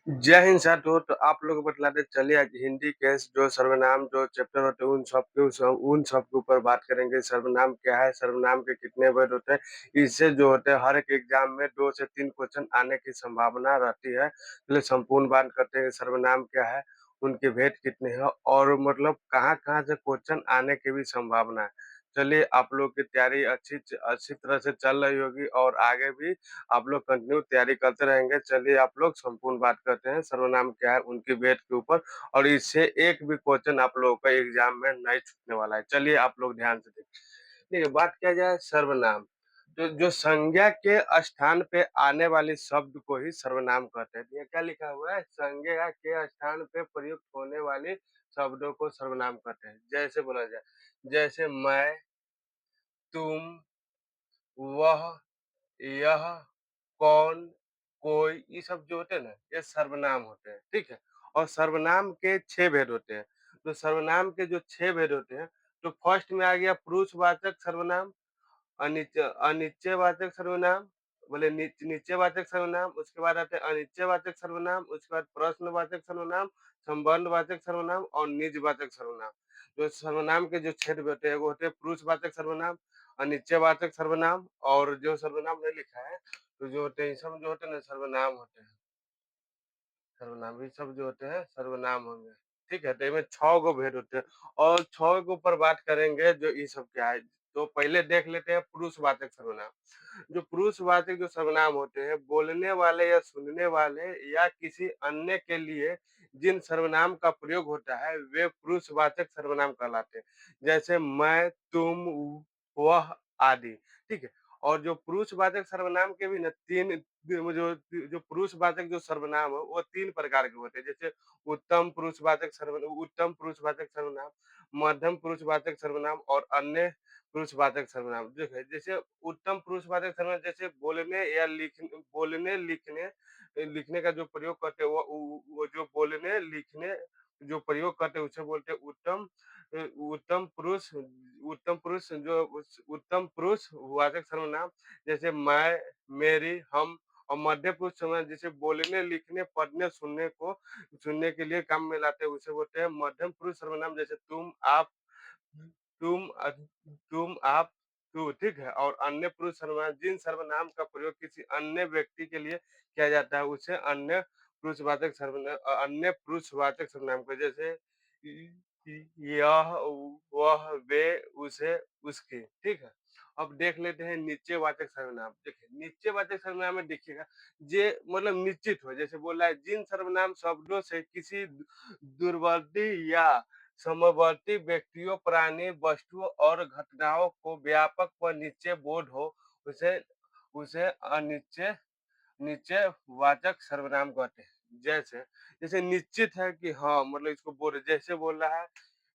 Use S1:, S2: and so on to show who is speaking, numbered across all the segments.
S1: जय हिंद साथियों। तो आप लोग को बतला दें, चलिए आज हिंदी के जो सर्वनाम जो चैप्टर होते हैं उन सब के ऊपर बात करेंगे। सर्वनाम क्या है, सर्वनाम के कितने वर्ड होते हैं, इससे जो होते हैं हर एक एग्जाम में 2 से 3 क्वेश्चन आने की संभावना रहती है। चलिए संपूर्ण बात करते हैं, सर्वनाम क्या है, उनके भेद कितने हैं और मतलब कहाँ-कहाँ से क्वेश्चन आने की भी संभावना है। चलिए आप लोग की तैयारी अच्छी तरह से चल रही होगी और आगे भी आप लोग कंटिन्यू तैयारी करते रहेंगे। चलिए आप लोग संपूर्ण बात करते हैं, सर्वनाम क्या है उनकी वेट के ऊपर और इससे एक भी क्वेश्चन आप लोगों का एग्जाम में नहीं छूटने वाला है। चलिए आप लोग ध्यान से देखिए। देखिए बात किया जाए सर्वनाम, तो जो संज्ञा के स्थान पे आने वाले शब्द को ही सर्वनाम कहते हैं। ये क्या लिखा हुआ है, संज्ञा के स्थान पे प्रयुक्त होने वाले शब्दों को सर्वनाम कहते हैं। जैसे बोला जाए, जैसे मैं, तुम, वह, यह, कौन, कोई, ये सब जो होते हैं ना, ये सर्वनाम होते हैं, ठीक है? और सर्वनाम के 6 भेद होते हैं। तो सर्वनाम के जो 6 भेद होते हैं, तो फर्स्ट में आ गया पुरुषवाचक सर्वनाम, अनिश्चयवाचक सर्वनाम, बोले निश्चयवाचक सर्वनाम, उसके बाद आते हैं अनिश्चयवाचक सर्वनाम, उसके बाद प्रश्नवाचक सर्वनाम, संबंधवाचक सर्वनाम और निजवाचक सर्वनाम। जो सर्वनाम के जो क्षेत्र होते हैं वो होते हैं पुरुषवाचक सर्वनाम, अनिश्चयवाचक सर्वनाम और जो सर्वनाम नहीं लिखा है, तो जो होते हैं, ये सब जो होते हैं ना सर्वनाम होते हैं। सर्वनाम ये सब जो होते हैं सर्वनाम होंगे, ठीक है? तो इनमें 6 गो भेद होते हैं और 6 के ऊपर बात करेंगे जो ये सब क्या है। तो पहले देख लेते हैं पुरुषवाचक सर्वनाम। जो पुरुषवाचक जो सर्वनाम होते हैं, बोलने वाले या सुनने वाले या किसी अन्य के लिए जिन सर्वनाम का प्रयोग होता है, वे पुरुषवाचक सर्वनाम कहलाते हैं। जैसे मैं, तुम, वह आदि, ठीक है? और जो पुरुषवाचक सर्वनाम के भी ना 3 जो जो पुरुषवाचक जो सर्वनाम है, वो 3 प्रकार के होते हैं। जैसे उत्तम पुरुषवाचक सर्वनाम, मध्यम पुरुषवाचक सर्वनाम और अन्य पुरुषवाचक सर्वनाम। देखिए, जैसे उत्तम पुरुषवाचक सर्वनाम जैसे लिखने का जो प्रयोग करते हैं, वो जो बोलने, लिखने जो प्रयोग करते हैं, उसे बोलते हैं अ, उत्तम पुरुष उत्तम पुरुषवाचक सर्वनाम। जैसे मैं, मेरी, हम और मध्य पुरुष सर्वनाम जिसे बोलने, लिखने, पढ़ने, सुनने के लिए काम में लाते हैं, उसे बोलते हैं मध्यम पुरुष सर्वनाम। जैसे तुम, आप, तू, ठीक है? और अन्य पुरुष सर्वनाम जिन सर्वनाम का प्रयोग किसी अन्य व्यक्ति के लिए किया जाता है, उसे अन्य पुरुषवाचक सर्वनाम को, जैसे इ यह, वह, वे, उसे, उसकी, ठीक है? अब देख लेते हैं निश्चयवाचक सर्वनाम। देखिए, निश्चयवाचक सर्वनाम में देखिएगा, जे मतलब निश्चित हो, जैसे बोला है जिन सर्वनाम शब्दों से किसी दूरवर्ती या समवर्ती व्यक्तियों, प्राणी, वस्तुओं और घटनाओं को व्यापक व निश्चय बोध हो, उसे उसे अनिश्चय निश्चयवाचक सर्वनाम कहते हैं। जैसे जैसे निश्चित है कि हाँ, मतलब इसको बोल, जैसे बोल रहा है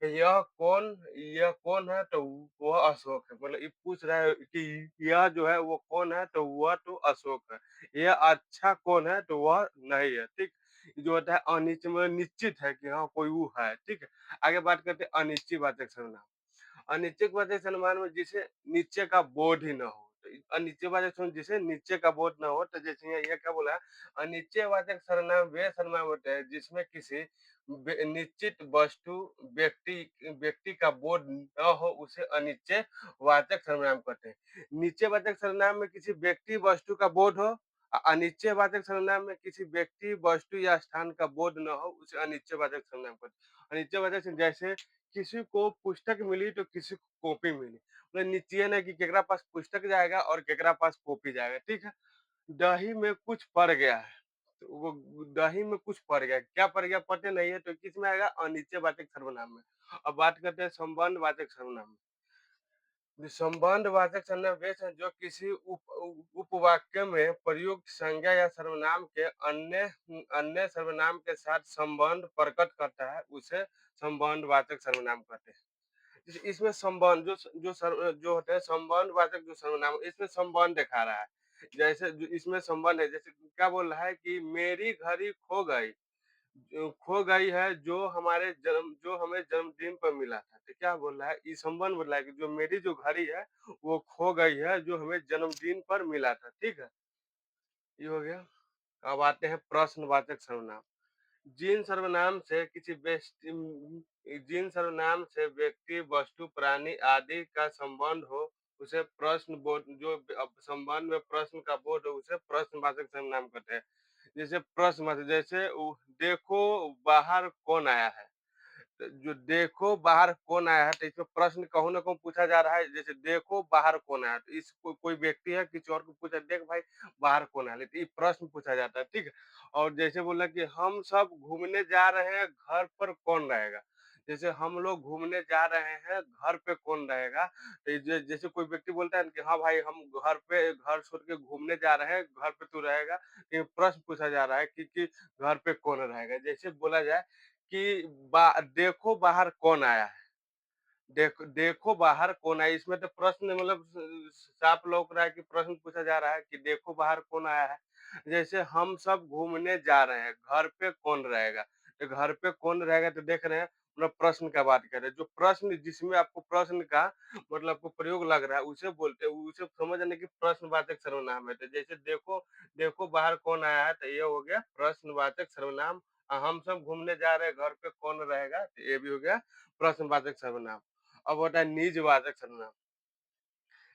S1: यह कौन है, तो वह अशोक है। मतलब ये पूछ रहा है कि यह जो है वो कौन है, तो वह तो अशोक है। यह अच्छा कौन है, तो वह नहीं है, ठीक? जो होता है अनिश्चित, मतलब निश्चित है कि हाँ कोई वो है, ठीक है? आगे बात करते हैं अनिश्चयवाचक सर्वनाम। अनिश्चयवाचक सर्वनाम में जिसे नीचे का बोध ही ना हो, तो अनिश्चयवाचक सर्वनाम जिसे नीचे का बोध ना हो, तो जैसे ये क्या बोला है, अनिश्चयवाचक सर्वनाम वे सर्वनाम होते हैं जिसमें किसी निश्चित वस्तु, व्यक्ति व्यक्ति का बोध न हो, उसे अनिश्चयवाचक सर्वनाम कहते हैं। निश्चयवाचक सर्वनाम में किसी व्यक्ति वस्तु का बोध हो, अनिश्चयवाचक सर्वनाम में किसी व्यक्ति वस्तु या स्थान का बोध न हो, उसे अनिश्चयवाचक सर्वनाम कहते हैं। अनिश्चयवाचक से जैसे किसी को पुस्तक मिली तो किसी को कॉपी मिली, मतलब निश्चय नहीं कि केकरा पास पुस्तक जाएगा और केकरा पास कॉपी जाएगा, ठीक है? दही में कुछ पड़ गया है, तो वो दही में कुछ पड़ गया, क्या पड़ गया पता नहीं है, तो किसमें आएगा, अनिश्चयवाचक सर्वनाम में। अब बात करते हैं संबंधवाचक सर्वनाम में। संबंधवाचक सर्वनाम वे हैं जो किसी उपवाक्य में प्रयुक्त संज्ञा या सर्वनाम के अन्य अन्य सर्वनाम के साथ संबंध प्रकट करता है, उसे संबंधवाचक सर्वनाम कहते हैं। इसमें संबंध जो होता है संबंधवाचक जो सर्वनाम, इसमें संबंध दिखा रहा है। जैसे इसमें संबंध है, जैसे क्या बोल रहा है कि मेरी घड़ी खो गई, जो खो गई है, जो हमें जन्मदिन पर मिला था। तो क्या बोल रहा है, ये संबंध बोल रहा है कि जो मेरी जो घड़ी है वो खो गई है, जो हमें जन्मदिन पर मिला था, ठीक है? ये हो गया। अब आते हैं प्रश्नवाचक सर्वनाम। जिन सर्वनाम से किसी जिन सर्वनाम से व्यक्ति, वस्तु, प्राणी आदि का संबंध हो, उसे प्रश्न बोध जो अब संबंध में प्रश्न का बोध हो, उसे प्रश्नवाचक सर्वनाम कहते हैं। जैसे प्रश्नवाचक जैसे देखो बाहर कौन आया है? तो जो देखो बाहर कौन आया है, तो इसमें प्रश्न कहूँ ना कहूँ पूछा जा रहा है, जैसे देखो बाहर कौन आया है, तो कोई व्यक्ति है किसी और को पूछा, देख भाई बाहर कौन आया है, तो ये प्रश्न पूछा जाता है, ठीक है। और जैसे बोला कि हम सब घूमने जा रहे हैं, घर पर कौन रहेगा? जैसे हम लोग घूमने जा रहे हैं, घर पे कौन रहेगा? तो जैसे कोई व्यक्ति बोलता है ना कि हाँ भाई हम घर छोड़ के घूमने जा रहे हैं, घर पे तू रहेगा। ये प्रश्न पूछा जा रहा है कि घर पे कौन रहेगा? जैसे बोला जाए कि देखो बाहर कौन आया है? देखो बाहर कौन आया? इसमें तो प्रश्न मतलब साफ लौक रहा है कि प्रश्न पूछा जा रहा है कि देखो बाहर कौन आया है? जैसे हम सब घूमने जा रहे हैं, घर पे कौन रहेगा? तो घर पे कौन रहेगा तो देख रहे हैं मतलब प्रश्न का बात कर रहे हैं। जो प्रश्न जिसमें आपको प्रश्न का मतलब आपको प्रयोग लग रहा है उसे बोलते हैं, उसे समझ लें कि प्रश्नवाचक सर्वनाम है। तो जैसे देखो देखो बाहर कौन आया है? तो ये हो गया प्रश्नवाचक सर्वनाम। हम सब घूमने जा रहे हैं, घर पे कौन रहेगा? तो ये भी हो गया प्रश्नवाचक सर्वनाम। अब होता है निजवाचक सर्वनाम।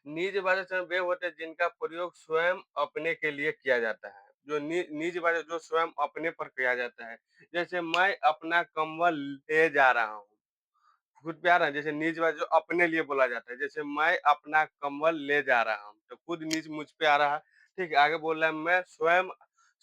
S1: निजवाचक सर्वनाम वे होते हैं जिनका प्रयोग स्वयं अपने के लिए किया जाता है। जो निजवाचक जो स्वयं अपने पर किया जाता है। जैसे मैं अपना कंबल ले जा रहा हूँ। खुद पे आ रहा है, जैसे निज वाला जो अपने लिए बोला जाता है, जैसे मैं अपना कंबल ले जा रहा हूँ, तो खुद निज मुझ पे आ रहा है, ठीक है? आगे बोल रहा है मैं स्वयं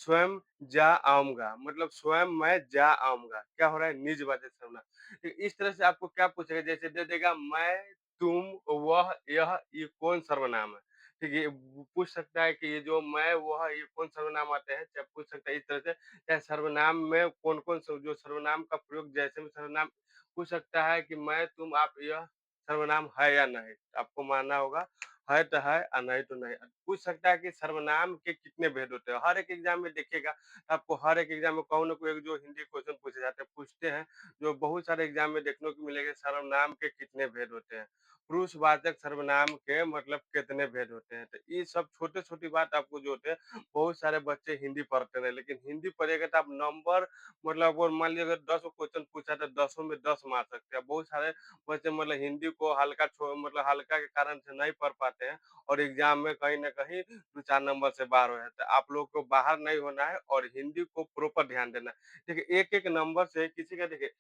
S1: स्वयं जा आऊँगा, मतलब स्वयं मैं जा आऊँगा, क्या हो रहा है? निजवाचक सर्वनाम। तो इस तरह से आपको क्या पूछेगा, जैसे दे देगा मैं, तुम, वह, यह, ये कौन सर्वनाम है? ठीक है? ये पूछ सकता है कि ये जो मैं, वह, ये कौन सर्वनाम आते हैं? चाहे पूछ सकता है इस तरह से, चाहे सर्वनाम में कौन-कौन स जो सर्वनाम का प्रयोग जैसे में सर्वनाम पूछ सकता है कि मैं, तुम, आप, यह सर्वनाम है या नहीं? आपको मानना होगा है तो है नहीं तो नहीं। पूछ सकता है कि सर्वनाम के कितने भेद होते हैं? हर एक एग्ज़ाम में देखिएगा, आपको हर एक एग्ज़ाम में कहूँ ना कोई एक जो हिंदी क्वेश्चन पूछे जाते हैं, पूछते हैं, जो बहुत सारे एग्ज़ाम में देखने को मिलेगा सर्वनाम के कितने भेद होते हैं? पुरुषवाचक सर्वनाम के मतलब कितने भेद होते हैं? तो ये सब छोटी-छोटी बात आपको जो होते हैं, बहुत सारे बच्चे हिंदी पढ़ते हैं, लेकिन हिंदी पढ़िएगा तो आप नंबर मतलब अगर मान लीजिए अगर 10 क्वेश्चन पूछा तो 10 में 10 मार सकते हैं। बहुत सारे बच्चे मतलब हिंदी को हल्का मतलब हल्का के कारण से नहीं पढ़ पाते हैं और एग्ज़ाम में कहीं न कहीं 2-4 नंबर से बाहर हो जाते हैं। आप लोग को बाहर नहीं होना है और हिंदी को प्रॉपर ध्यान देना है। देखिए एक-एक नंबर से किसी का देखिए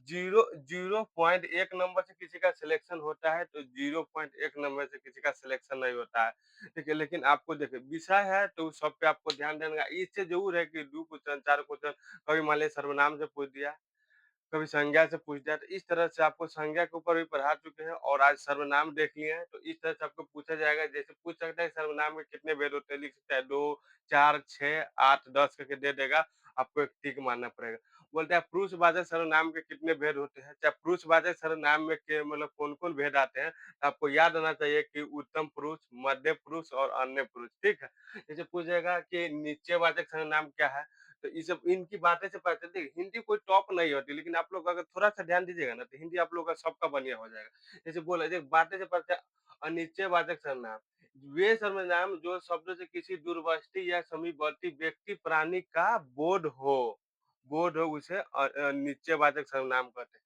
S1: 0.1 नंबर से किसी का सिलेक्शन होता है, तो 0.1 नंबर से किसी का सिलेक्शन नहीं होता है। ठीक है, लेकिन आपको देखिए विषय है तो उस सब पे आपको ध्यान देना है। इससे ज़रूर है कि 2 क्वेश्चन 4 क्वेश्चन कभी मान लीजिए सर्वनाम से पूछ दिया, कभी संज्ञा से पूछ दिया, तो इस तरह से आपको संज्ञा के ऊपर भी पढ़ा चुके हैं और आज सर्वनाम देख लिए हैं, तो इस तरह से आपको पूछा जाएगा। जैसे पूछ सकता है सर्वनाम के कितने भेद होते हैं, लिख सकता है 2, 4, 6, 8, 10 करके दे देगा, आपको एक टिक मारना पड़ेगा। बोलता है पुरुषवाचक सर्वनाम के कितने भेद होते हैं, चाहे पुरुषवाचक सर्वनाम में के मतलब कौन-कौन भेद आते हैं, तो आपको याद होना चाहिए कि उत्तम पुरुष, मध्य पुरुष और अन्य पुरुष, ठीक है? जैसे पूछेगा कि निश्चयवाचक सर्वनाम क्या है? तो ये सब इनकी बातें से पता चलती है हिंदी कोई टॉप नहीं होती, लेकिन आप लोग अगर थोड़ा-सा ध्यान दीजिएगा ना, तो हिंदी आप लोग का सबका बढ़िया हो जाएगा। जैसे बोला देख बातें से पता अनिश्चयवाचक सर्वनाम, वे सर्वनाम जो शब्दों से किसी दूरवर्ती या समीपवर्ती व्यक्ति, प्राणी का बोध हो उसे अनिश्चयवाचक सर्वनाम कहते हैं।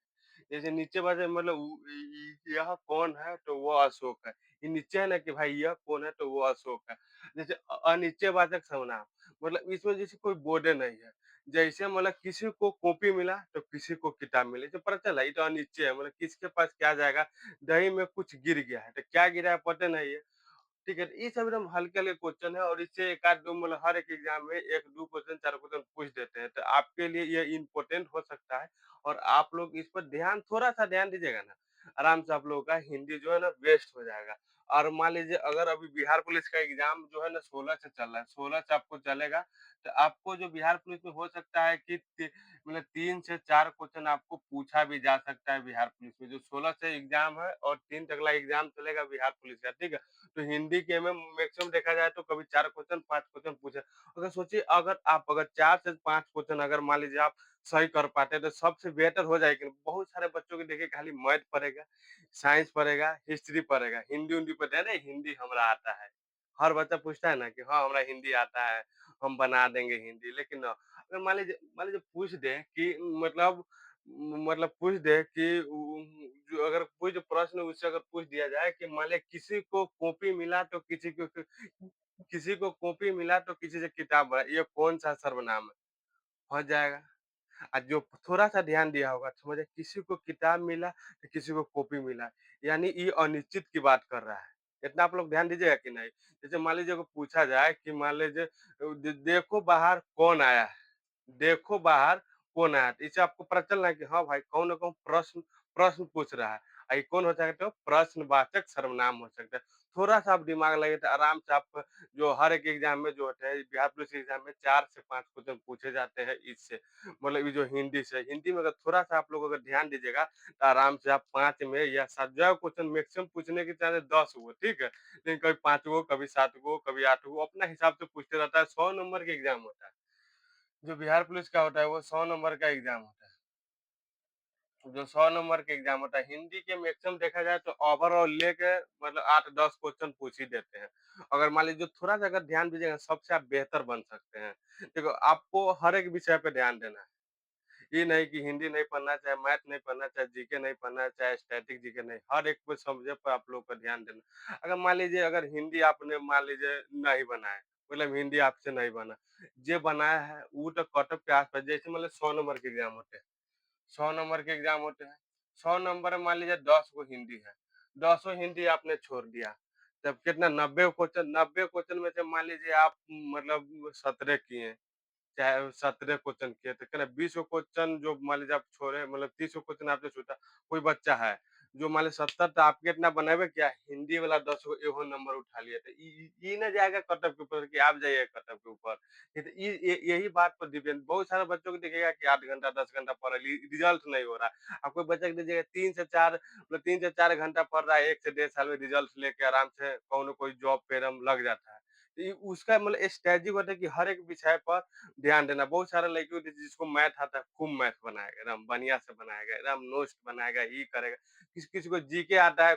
S1: जैसे निश्चयवाचक मतलब यह कौन है? तो वो अशोक है। ये निश्चय है ना कि भाई यह कौन है? तो वो अशोक है। जैसे अनिश्चयवाचक सर्वनाम मतलब इसमें जैसे कोई बॉर्डर नहीं है। जैसे मतलब किसी को कॉपी मिला तो किसी को किताब मिली, तो पता चला ये तो अनिश्चय है, मतलब किसके पास क्या जाएगा। दही में कुछ गिर गया है, तो क्या गिरा है पता नहीं है। ठीक है, तो ये सब एकदम हल्के-हल्के क्वेश्चन है और इससे 1 आध 2 मतलब हर एक एग्ज़ाम में 1-2 क्वेश्चन 4 क्वेश्चन पूछ देते हैं। तो आपके लिए ये इम्पोर्टेंट हो सकता है और आप लोग इस पर ध्यान थोड़ा-सा ध्यान दीजिएगा ना, आराम से आप लोगों का हिंदी जो है ना बेस्ट हो जाएगा। और मान लीजिए अगर अभी बिहार पुलिस का एग्ज़ाम जो है ना 16 से चल रहा है, 16 से आपको चलेगा, तो आपको जो बिहार पुलिस में हो सकता है कि मतलब 3 से 4 क्वेश्चन आपको पूछा भी जा सकता है बिहार पुलिस में। जो 16 से एग्ज़ाम है और 3 तक अगला एग्ज़ाम चलेगा बिहार पुलिस का, ठीक है? तो हिंदी के में मैक्सिमम देखा जाए तो कभी 4 क्वेश्चन 5 क्वेश्चन पूछे। अगर सोचिए अगर 4 से 5 क्वेश्चन अगर मान लीजिए आप सही कर पाते हैं तो सबसे बेहतर हो जाएगी। बहुत सारे बच्चों को देखिए खाली मैथ पढ़ेगा, साइंस पढ़ेगा, हिस्ट्री पढ़ेगा, हिंदी-उंदी पढ़ता है, "अरे! हिंदी हमरा आता है।" हर बच्चा पूछता है ना कि हाँ, हमरा हिंदी आता है, हम बना देंगे हिंदी। लेकिन अगर मान लीजिए पूछ दें कि मतलब पूछ दें कि जो अगर कोई जो प्रश्न उससे अगर पूछ दिया जाए कि मान लें किसी को कॉपी मिला तो किसी से किताब बड़ा, ये कौन-सा सर्वनाम है? फँस जाएगा। जो थोड़ा-सा ध्यान दिया होगा, समझे किसी को किताब मिला, तो किसी को कॉपी मिला, यानी ये अनिश्चित की बात कर रहा है। इतना आप लोग ध्यान दीजिएगा कि नहीं? जैसे मान लीजिए अगर पूछा जाए कि मान लीजिए देखो बाहर कौन आया है? देखो बाहर कौन आया? तो इससे आपको पता चल रहा है कि हाँ भाई, कौन न कौन प्रश्न प्रश्न पूछ रहा है। ये कौन हो सकता है? तो प्रश्नवाचक सर्वनाम हो सकता है। थोड़ा-सा आप दिमाग लगाइए तो आराम से आप जो हर एक एग्ज़ाम में जो होता है, बिहार पुलिस के एग्ज़ाम में 4 से 5 क्वेश्चन पूछे जाते हैं इससे। मतलब ये जो हिंदी से हिंदी में अगर थोड़ा-सा आप लोग अगर ध्यान दीजिएगा, तो आराम से आप 5 में या 7 जो क्वेश्चन मैक्सिमम पूछने के चांसेस 10 हुए, ठीक है? लेकिन कभी 5 गो, कभी 7 गो, कभी 8 गो, अपना हिसाब से पूछते रहता है। 100 नंबर के एग्ज़ाम होता है। जो बिहार पुलिस का होता है, वो 100 नंबर का एग्ज़ाम होता है। जो 100 नंबर के एग्ज़ाम होता है, हिंदी के मैक्सिमम देखा जाए तो ओवरऑल लेके मतलब 8-10 क्वेश्चन पूछ ही देते हैं। अगर मान लीजिए थोड़ा-सा अगर ध्यान दीजिएगा, सबसे आप बेहतर बन सकते हैं। देखो, आपको हर एक विषय पे ध्यान देना है। ये नहीं कि हिंदी नहीं पढ़ना, चाहे मैथ नहीं पढ़ना, चाहे जीके नहीं पढ़ना, चाहे स्टैटिक जीके नहीं, हर एक को सब्जेक्ट पे आप लोग को ध्यान देना। अगर मान लीजिए अगर हिंदी आपने मान लीजिए नहीं बना है, मतलब हिंदी आपसे नहीं बना, जो बनाया है वो तो कट ऑफ के आस-पास, जैसे मतलब 100 नंबर के एग्ज़ाम होते हैं। 100 नंबर के एग्ज़ाम होते हैं। 100 नंबर में मान लीजिए 10 गो हिंदी है। 10 हिंदी आपने छोड़ दिया। तब कितना 90 क्वेश्चन में से मान लीजिए आप मतलब 17 किए। चाहे 17 क्वेश्चन किए तो क्या 20 क्वेश्चन जो मान लीजिए आप छोड़े, मतलब 30 क्वेश्चन आपने छूटा। कोई बच्चा है जो मान लीजिए 70, तो आप कितना बनाएबे क्या हिंदी वाला 10 गो एगो नंबर उठा लिए, तो ई ना जाएगा कट ऑफ के ऊपर कि आप जाइए कट ऑफ के ऊपर। ये तो ये यही बात पर डिपेंड, बहुत सारे बच्चों को देखिएगा कि 8 घंटा 10 घंटा पढ़ रहा है, रिजल्ट नहीं हो रहा है। आप कोई बच्चा को दीजिएगा 3 से 4 मतलब 3 से 4 घंटा पढ़ रहा है, 1 से डेढ़ साल में रिजल्ट लेके आराम से कौनो कोई जॉब पे एकदम लग जाता है। तो उसका मतलब स्ट्रेटेजी होता है कि हर एक विषय पर ध्यान देना। बहुत सारे लड़के होते हैं जिसको मैथ आता है, खूब मैथ बनाएगा, एकदम बढ़िया से बनाएगा, एकदम नोट्स बनाएगा, ये करेगा। किसी-किसी को जीके आता है,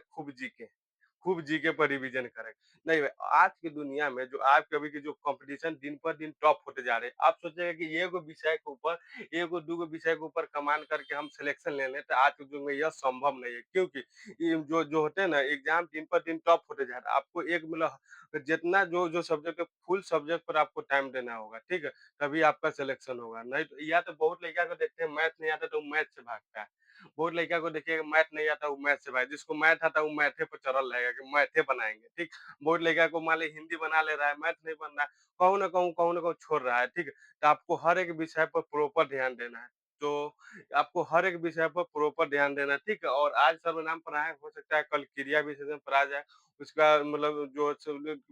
S1: खूब जीके पर रिवीजन करेगा। नहीं भाई, आज की दुनिया में जो आज के अभी के जो कॉम्पिटिशन दिन पर दिन टॉप होते जा रहे हैं, आप सोचिएगा कि एगो विषय के ऊपर, एगो दूगो विषय के ऊपर कमान करके हम सिलेक्शन ले लें, तो आज के युग में यह संभव नहीं है। क्योंकि ये जो जो होते हैं ना एग्ज़ाम दिन पर दिन टॉप होते जा रहा है। आपको एक मतलब जितना जो जो सब्जेक्ट है, फुल सब्जेक्ट पर आपको टाइम देना होगा, ठीक है? तभी आपका सिलेक्शन होगा। नहीं तो या तो बहुत लड़का को देखते हैं मैथ नहीं आता तो वो मैथ से भागता है। बहुत लड़का को देखिएगा मैथ नहीं आता वो मैथ से भाग, जिसको मैथ आता है वो मैथे पे चढ़ल रहेगा कि मैथे बनाएँगे, ठीक? बहुत लड़का को मान लीजिए हिंदी बना ले रहा है, मैथ नहीं बन रहा है, कहूँ न कहूँ छोड़ रहा है, ठीक है? तो आपको हर एक विषय पर प्रॉपर ध्यान देना है। तो आपको हर एक विषय पर प्रॉपर ध्यान देना है, ठीक है? और आज सर्वनाम पढ़ाएँ, हो सकता है कल क्रिया विशेषण पढ़ाया जाए। उसका मतलब जो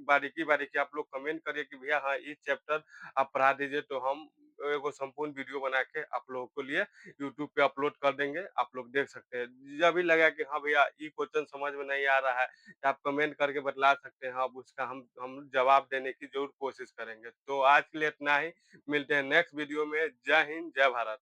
S1: बारीकी-बारीकी आप लोग कमेंट करिए कि भैया हाँ, ये चैप्टर आप पढ़ा दीजिए, तो हम एगो संपूर्ण वीडियो बना के आप लोगों के लिए यूट्यूब पे अपलोड कर देंगे, आप लोग देख सकते हैं। जब भी लगा कि हाँ भैया, ये क्वेश्चन समझ में नहीं आ रहा है, तो आप कमेंट करके बतला सकते हैं, अब उसका हम जवाब देने की ज़रूर कोशिश करेंगे। तो आज के लिए इतना ही, मिलते हैं नेक्स्ट वीडियो में। जय हिंद, जय भारत।